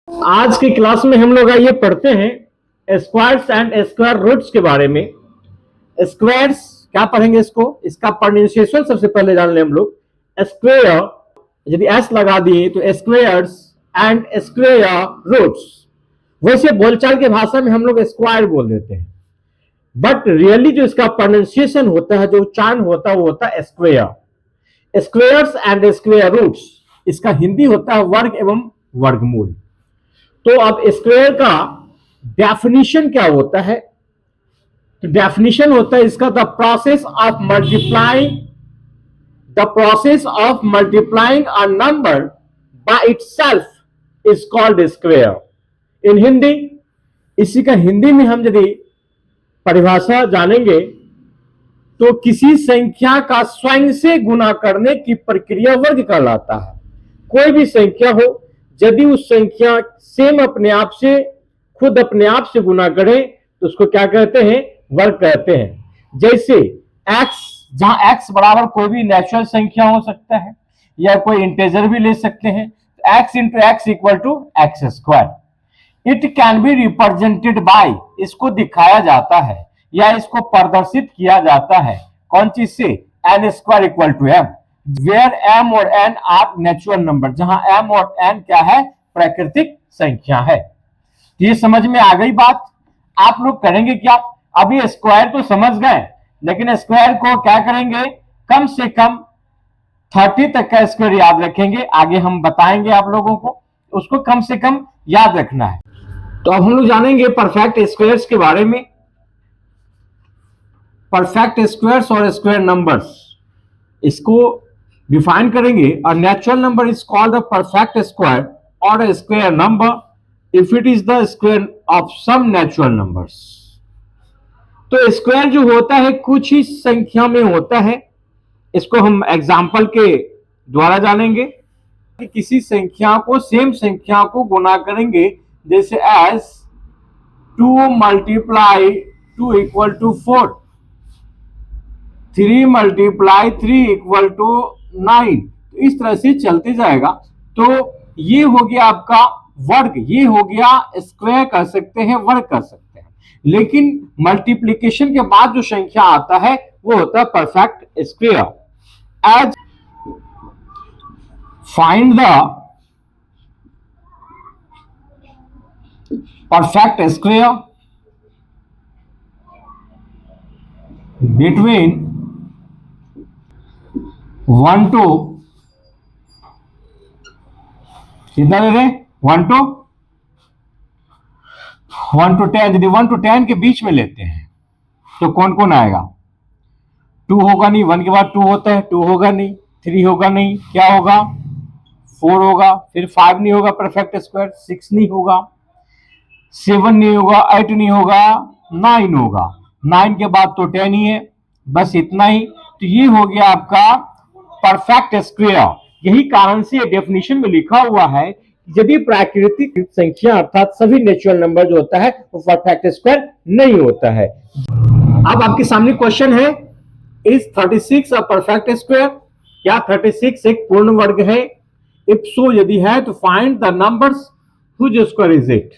आज की क्लास में हम लोग आइए पढ़ते हैं स्क्वायर्स एंड स्क्वायर रूट्स के बारे में। स्क्वायर्स क्या पढ़ेंगे, इसका प्रोनाउंसिएशन सबसे पहले जान लें हम लोग। स्क्वायर यदि एस लगा दिए तो स्क्वायर्स एंड स्क्वायर रूट्स। वैसे बोलचाल के भाषा में हम लोग स्क्वायर बोल देते हैं, बट रियली जो इसका प्रोनाउंसिएशन होता है, जो उच्चारण होता है, वो होता है square. Squares and square roots, इसका हिंदी होता है वर्ग एवं वर्गमूल। तो अब स्क्वायर का डेफिनेशन क्या होता है? तो डेफिनेशन होता है इसका the process of multiplying a number by itself is called square. In Hindi, इसी का हिंदी में हम यदि परिभाषा जानेंगे तो किसी संख्या का स्वयं से गुना करने की प्रक्रिया वर्ग कहलाता है। कोई भी संख्या हो, यदि उस संख्या सेम अपने आप से खुद अपने आप से गुना करें तो उसको क्या कहते हैं? वर्ग कहते हैं। जैसे x, जहां x बराबर कोई भी नेचुरल संख्या हो सकता है या कोई इंटेजर भी ले सकते हैं। x into x equal to x square. It can be represented by, इसको दिखाया जाता है या इसको प्रदर्शित किया जाता है कौन चीज से? N square equal to m, where m और n आर नेचुरल नंबर, जहां m और n क्या है? प्राकृतिक संख्या है। तो ये समझ में आ गई बात। आप लोग करेंगे क्या? अभी स्क्वायर तो समझ गए, लेकिन स्क्वायर को क्या करेंगे? कम से कम 30 तक का स्क्वायर याद रखेंगे। आगे हम बताएंगे आप लोगों को, उसको कम से कम याद रखना है। तो अब हम लोग जानेंगे परफेक्ट स्क्वायर्स के बारे में। परफेक्ट स्क्वायर्स और स्क्वायर नंबर्स, इसको डिफाइन करेंगे। A natural number is called a perfect square और a square number if it is the square of some natural numbers. तो स्क्वायर जो होता है कुछ ही संख्या में होता है। इसको हम एग्जाम्पल के द्वारा जानेंगे कि किसी संख्या को, सेम संख्या को गुना करेंगे, जैसे as 2 multiply 2 equal to 4, 3 multiply 3 equal to 9। तो इस तरह से चलते जाएगा। तो ये हो गया आपका वर्ग, ये हो गया स्क्वायर कर सकते हैं, वर्ग कर सकते हैं। लेकिन मल्टीप्लिकेशन के बाद जो संख्या आता है वो होता है perfect square. As find the perfect square between 1 to कितना ले रहे? 1 to 10। यदि 1 to 10 के बीच में लेते हैं तो कौन कौन आएगा? 2 होगा नहीं, 1 के बाद 2 होता है, 2 होगा नहीं, 3 होगा नहीं, क्या होगा? 4 होगा, फिर 5 नहीं होगा परफेक्ट स्क्वायर, 6 नहीं होगा, 7 नहीं होगा, 8 नहीं होगा, 9 होगा। 9 के बाद तो 10 ही है, बस इतना ही। तो ये हो गया आपका परफेक्ट स्क्वायर। यही कारण से डेफिनेशन में लिखा हुआ है यदि प्राकृतिक संख्या अर्थात सभी नेचुरल नंबर जो होता है वो परफेक्ट स्क्वायर नहीं होता है। अब आपके सामने क्वेश्चन है, इज 36 अ परफेक्ट स्क्वायर? क्या 36 एक पूर्ण वर्ग है? इफ सो, यदि है तो find the numbers whose square is it.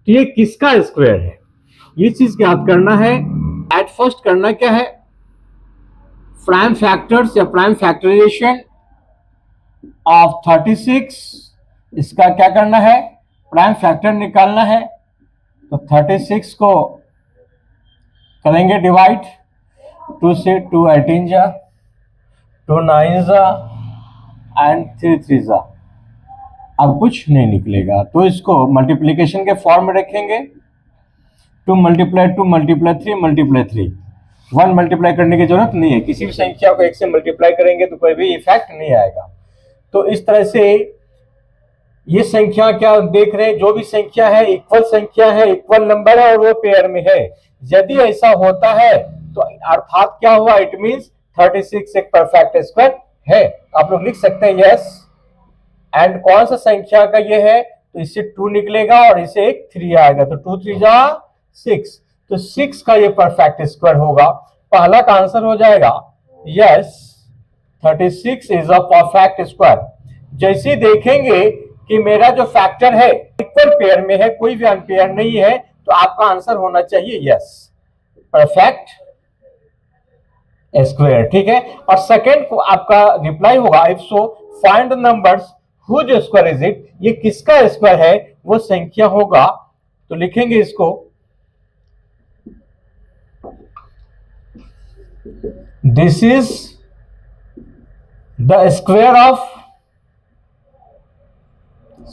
तो ये किसका स्क्वायर है? ये चीज याद करना है। एट फर्स्ट करना क्या है? प्राइम फैक्टर्स या प्राइम फैक्टराइजेशन ऑफ 36, इसका क्या करना है? प्राइम फैक्टर निकालना है। तो 36 को करेंगे डिवाइड, 2 से 2 18 जा, 2 9 जा एंड 3 3 जा। अब कुछ नहीं निकलेगा तो इसको मल्टीप्लिकेशन के फॉर्म में रखेंगे। 2 मल्टीप्लाई 2 मल्टीप्लाई 3 मल्टीप्लाई 3। 1 मल्टीप्लाई करने की जरूरत नहीं है, किसी भी संख्या को 1 से मल्टीप्लाई करेंगे तो कोई भी इफेक्ट नहीं आएगा। तो इस तरह से ये संख्या क्या देख रहे हैं? जो भी संख्या है इक्वल संख्या है, इक्वल नंबर है और वो पेयर में है। यदि ऐसा होता है तो अर्थात क्या हुआ? इट मींस 36 एक परफेक्ट स्क्वायर है। आप लोग लिख सकते हैं यस। एंड कौन सा संख्या का ये है? तो इससे 2 निकलेगा और इसे एक 3 आएगा, तो 2 3 जा 6। तो 6 का ये परफेक्ट स्क्वायर होगा। पहला का आंसर हो जाएगा yes, 36 is a perfect square. जैसे देखेंगे कि मेरा जो फैक्टर है इक्वल पेयर में है, कोई भी अनपेयर नहीं है, तो आपका आंसर होना चाहिए यस, परफेक्ट स्क्वायर। ठीक है, और सेकंड को आपका रिप्लाई होगा if so find the numbers whose square is it, ये किसका स्क्वायर है, वो संख्या होगा। तो लिखेंगे इसको this is the square of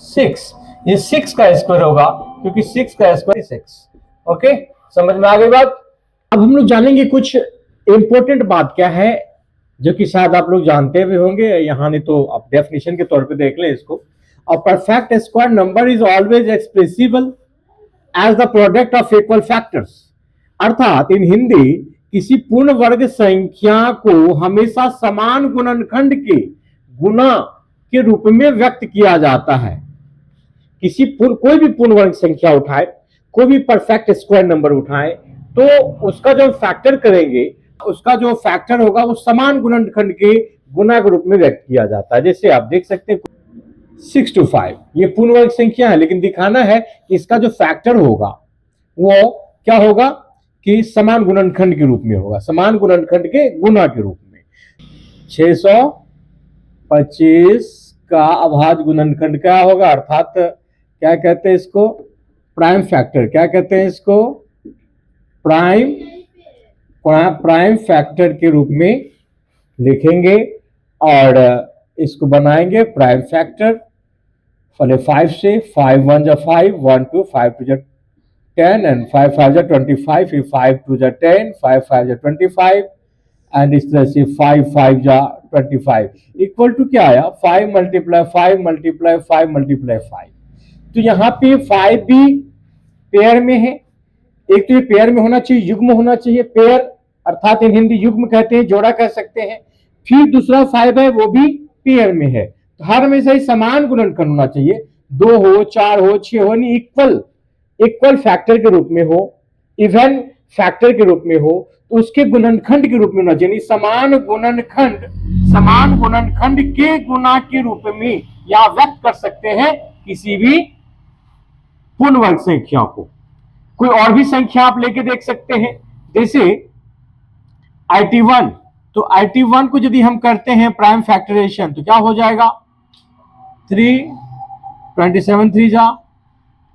6, ये 6 का स्क्वायर होगा क्योंकि 6 का स्क्वायर 6। ओके, समझ में आ गई बात। अब हम लोग जानेंगे कुछ इंपॉर्टेंट बात क्या है जो कि शायद आप लोग जानते भी होंगे, यहाँ नहीं तो आप डेफिनेशन के तौर पे देख लें इसको। A perfect square number is always expressible as the product of equal factors, अर्थात इन हिंदी किसी पूर्ण वर्ग संख्या को हमेशा समान गुणनखंड के गुणा के रूप में व्यक्त किया जाता है। कोई भी पूर्ण वर्ग संख्या उठाए, कोई भी परफेक्ट स्क्वायर नंबर उठाए, तो उसका जो फैक्टर करेंगे, उसका जो फैक्टर होगा वो समान गुणनखंड के गुना के रूप में व्यक्त किया जाता है। जैसे आप देख सकते हैं 6 to 5 ये पूर्ण वर्ग संख्या है, लेकिन दिखाना है कि इसका जो फैक्टर होगा वो क्या होगा कि समान गुणनखंड के रूप में होगा, समान गुणनखंड के गुना के रूप में। 625 का अभाज्य गुणनखंड क्या होगा, अर्थात क्या कहते हैं इसको, प्राइम फैक्टर। क्या कहते हैं इसको, प्राइम फैक्टर के रूप में लिखेंगे और इसको बनाएंगे प्राइम फैक्टर। पहले 5 से 5 1 जा 5, 1 2 5 2 जा 10 एंड 5 5 जा 25, फिर 5 2 जा 10, 5 5 जा 25 एंड इस तरह से 5 5 जा 25 इक्वल टू क्या आया, 5 मल्टीप्लाई 5 मल्टीप्लाई 5 मल्टीप्लाई 5। तो यहाँ पे 5 भी पेयर में है, एक तो ये पेयर में होना चाहिए, युग्म होना चाहिए, पेयर अर्थात इन हिंदी युग्म कहते हैं, जोड़ा कह सकते हैं। फिर दूसरा 5 है वो भी पेयर में है, तो हर हमेशा ही समान गुणनखंड होना चाहिए, 2 हो 4 हो 6 हो, नहीं इक्वल फैक्टर के रूप में हो, इवन फैक्टर के रूप में हो, तो उसके गुणनखंड के रूप में होना चाहिए। समान गुणनखंड के गुना के रूप में या व्यक्त कर सकते हैं किसी भी पूर्ण वर्ग संख्या को। कोई और भी संख्या आप लेके देख सकते हैं, जैसे IT1, तो IT1 को यदि हम करते हैं प्राइम फैक्टराइजेशन तो क्या हो जाएगा, 3 27 3 जा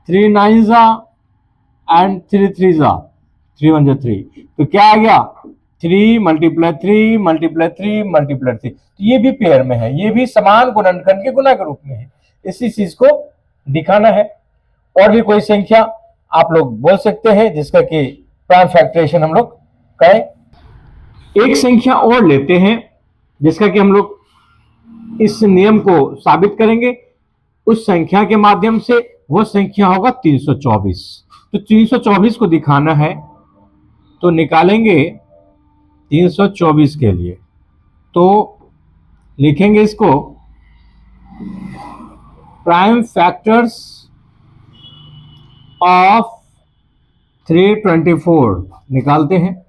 3 9 जा एंड 3 3 जा 3 1 जा 3, तो क्या आ गया 3 मल्टीप्लाई 3 मल्टीप्लाई 3 मल्टीप्लाई 3। तो ये भी पेयर में है, ये भी समान गुणनखंड के गुना के रूप में है, इसी चीज को दिखाना है। और भी कोई संख्या आप लोग बोल सकते हैं जिसका कि प्राइम फैक्टराइजेशन हम लोग करें। एक संख्या और लेते हैं जिसका कि हम लोग इस नियम को साबित करेंगे उस संख्या के माध्यम से, वो संख्या होगा 324। तो 324 को दिखाना है तो निकालेंगे 324 के लिए, तो लिखेंगे इसको प्राइम फैक्टर्स ऑफ 324 निकालते हैं।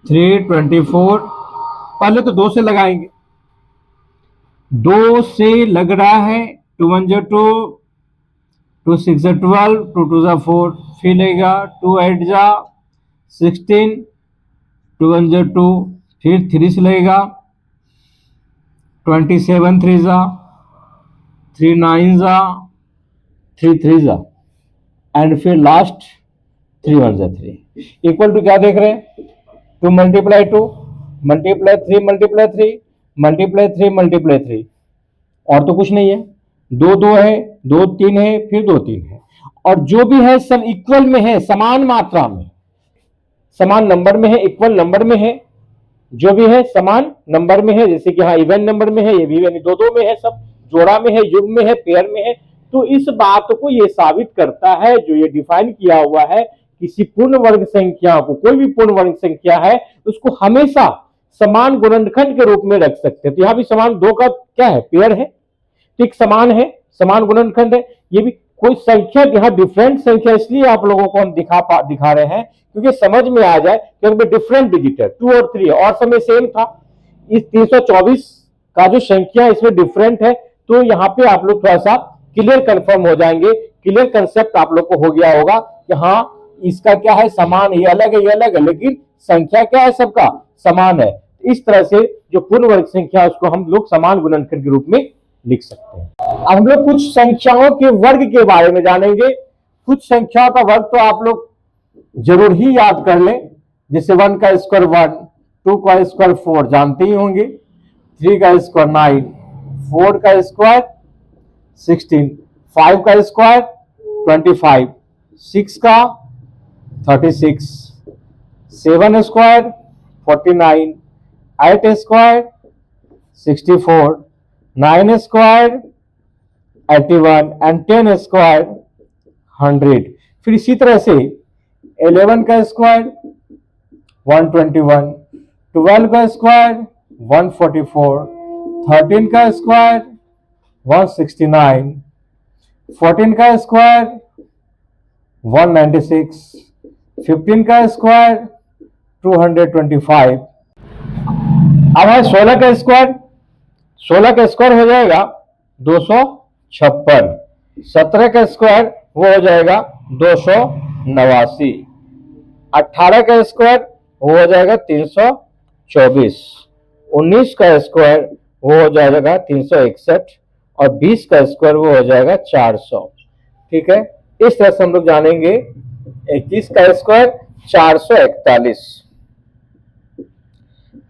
324 पहले तो 2 से लगाएंगे, 2 से लग रहा है 2 1 जा 2, 2 6 जा 12, 2 2 जा 4, फिर लगेगा 2 8 जा 16, 2 1 जा 2, फिर 3 से लगेगा 27 3 जा 3 9 जा 3 3 जा एंड फिर लास्ट 3 1 जा 3 इक्वल टू क्या देख रहे हैं, 2 multiply 2 multiply 3 multiply 3 multiply 3 multiply 3, और तो कुछ नहीं है, 2 2 है, 2 3 है, फिर 2 3 है, और जो भी है सब इक्वल में है, समान मात्रा में, समान नंबर में है, इक्वल नंबर में है, जो भी है समान नंबर में है। जैसे कि हाँ इवन नंबर में है, ये भी यानी 2 2 में है, सब जोड़ा में है, युग्म में है, पेयर में है। तो इस बात को ये साबित करता है, जो ये डिफाइन किया हुआ है, किसी पूर्ण वर्ग संख्या को, कोई भी पूर्ण वर्ग संख्या है उसको हमेशा समान गुणनखंड के रूप में रख सकते हैं। तो यहाँ भी समान 2 का क्या है, पेयर है, ठीक, समान है, समान गुणनखंड है। ये भी कोई संख्या यहाँ डिफरेंट संख्या इसलिए आप लोगों को हम दिखा रहे हैं क्योंकि समझ में आ जाए कि डिफरेंट डिजिट है, 2 और 3 और समय सेम था। इस 324 का जो संख्या इसमें डिफरेंट है, तो यहाँ पे आप लोग थोड़ा सा क्लियर कंफर्म हो जाएंगे, क्लियर कंसेप्ट आप लोग को हो गया होगा कि हाँ इसका क्या है, समान, ये अलग है ये अलग है, लेकिन संख्या क्या है, सबका समान है। इस तरह से जो पूर्ण वर्ग संख्या उसको हम लोग समान गुणनखंड के रूप में लिख सकते हैं। अब हम लोग कुछ संख्याओं के वर्ग के बारे में जानेंगे। कुछ संख्याओं का वर्ग तो आप लोग जरूर ही याद कर लें, जैसे 1 का स्क्वायर 1, 2 का स्क्वायर 4 जानते ही होंगे, 3 का स्क्वायर 9, 4 का स्क्वायर 16, 5 का स्क्वायर 25, 6 का 36, 7 square 49, 8 square 64, 9 square 81 and 10 square 100। फिर इसी तरह से 11 का स्क्वायर 121, 12 का स्क्वायर 144, 13 का स्क्वायर 169, 14 का स्क्वायर 196, 15 का स्क्वायर 225। अब है 16 का स्क्वायर, 16 का स्क्वायर हो जाएगा 256, 17 का स्क्वायर वो हो जाएगा 289, 18 का स्क्वायर वो हो जाएगा 324, 19 का स्क्वायर वो हो जाएगा 361 और 20 का स्क्वायर वो हो जाएगा 400। ठीक है, इस तरह से हम लोग जानेंगे। 21 का स्क्वायर 441,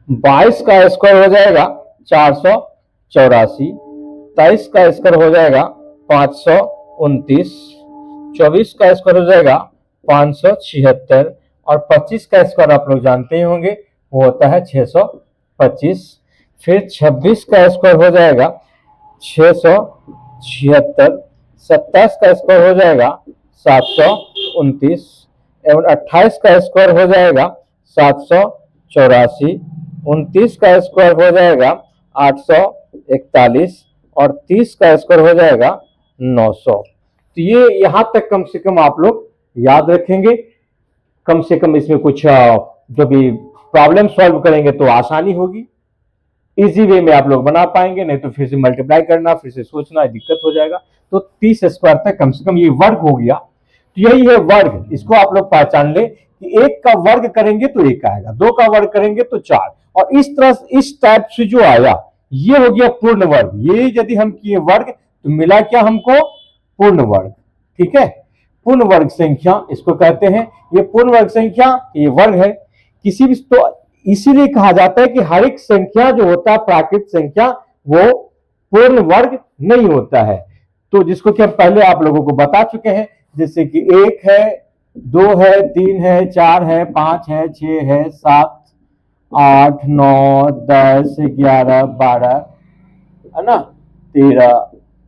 22 का स्क्वायर हो जाएगा 484, 23 का स्क्वायर हो जाएगा 529, 24 का स्क्वायर हो जाएगा 576 और 25 का स्क्वायर आप लोग जानते ही होंगे वो होता है 625। फिर 26 का स्क्वायर हो जाएगा 676, 27 का स्क्वायर हो जाएगा 729 एवं 28 का स्क्वायर हो जाएगा 784, 29 का स्क्वायर हो जाएगा 841 और 30 का स्क्वायर हो जाएगा 900। तो ये यहां तक कम से कम आप लोग याद रखेंगे। कम से कम इसमें कुछ जो भी प्रॉब्लम सॉल्व करेंगे तो आसानी होगी, इजी वे में आप लोग बना पाएंगे, नहीं तो फिर से मल्टीप्लाई करना, फिर से सोचना दिक्कत हो जाएगा। तो 30 स्क्वायर तक कम से कम ये वर्ग हो गया। तो यही है वर्ग, इसको आप लोग पहचान ले कि 1 का वर्ग करेंगे तो 1 आएगा, 2 का वर्ग करेंगे तो 4, और इस तरह इस टाइप से जो आया ये हो गया पूर्ण वर्ग। ये यदि हम किए वर्ग तो मिला क्या हमको, पूर्ण वर्ग। ठीक है, पूर्ण वर्ग संख्या इसको कहते हैं। ये पूर्ण वर्ग संख्या ये वर्ग है। किसी भी तो इसीलिए कहा जाता है कि हर एक संख्या जो होता है प्राकृत संख्या वो पूर्ण वर्ग नहीं होता है। तो जिसको कि हम पहले आप लोगों को बता चुके हैं, जैसे कि 1 है, 2 है, 3 है, 4 है, 5 है, 6 है, 7, 8, 9, 10, 11, 12 है ना, 13,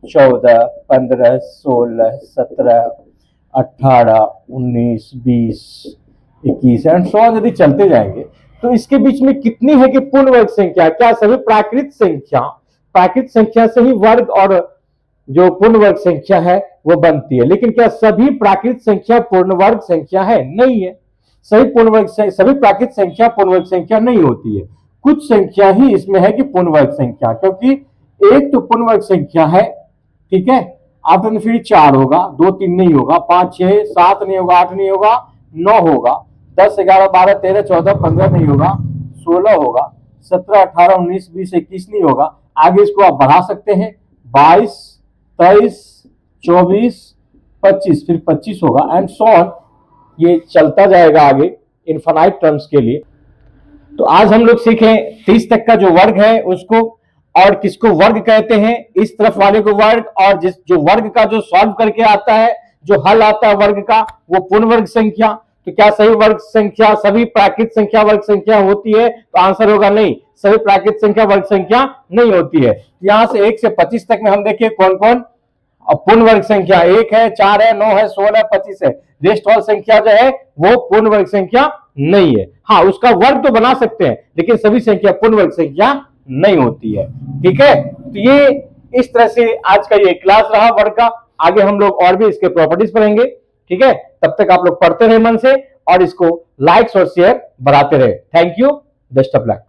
14, 15, 16, 17, 18, 19, 20, 21 एंड सो ऑन यदि चलते जाएंगे तो इसके बीच में कितनी है कि पूर्ण वर्ग संख्या। क्या सभी प्राकृत संख्या से ही वर्ग और जो पूर्ण वर्ग संख्या है वो बनती है, लेकिन क्या सभी प्राकृत संख्या पूर्ण वर्ग संख्या है? नहीं है। सभी प्राकृत संख्या पूर्ण वर्ग संख्या नहीं होती है। कुछ संख्या ही इसमें है कि पूर्ण वर्ग संख्या, क्योंकि एक तो पूर्ण वर्ग संख्या है, ठीक है, आप फिर 4 होगा, 2, 3 नहीं होगा, 5, 6, 7 नहीं होगा, 8 नहीं होगा, 9 होगा, 10, 11, 12, 13, 14, 15 नहीं होगा, 16 होगा, 17, 18, 19, 20, 21 नहीं होगा। आगे इसको आप बढ़ा सकते हैं, 22, 23, 24, 25, फिर 25 होगा एंड सो ऑन, ये चलता जाएगा आगे इनफाइनाइट टर्म्स के लिए। तो आज हम लोग सीखें 30 तक का जो वर्ग है उसको, और किसको वर्ग कहते हैं, इस तरफ वाले को वर्ग, और जिस जो वर्ग का जो सॉल्व करके आता है, जो हल आता है वर्ग का, वो पूर्ण वर्ग संख्या। तो क्या सही वर्ग संख्या सभी प्राकृत संख्या वर्ग संख्या होती है? तो आंसर होगा नहीं, सभी प्राकृत संख्या वर्ग संख्या नहीं होती है। यहां से 1 से 25 तक में हम देखिए कौन कौन पूर्ण वर्ग संख्या, 1 है, 4 है, 9 है, 16 है, 25 है। रेस्ट ऑल संख्या जो है वो पूर्ण वर्ग संख्या नहीं है। हाँ, उसका वर्ग तो बना सकते हैं, लेकिन सभी संख्या पूर्ण वर्ग संख्या नहीं होती है। ठीक है, तो ये इस तरह से आज का ये क्लास रहा वर्ग का। आगे हम लोग और भी इसके प्रॉपर्टीज पढ़ेंगे। ठीक है, तब तक आप लोग पढ़ते रहे मन से और इसको लाइक्स और शेयर बढ़ाते रहे। Thank you, best of luck.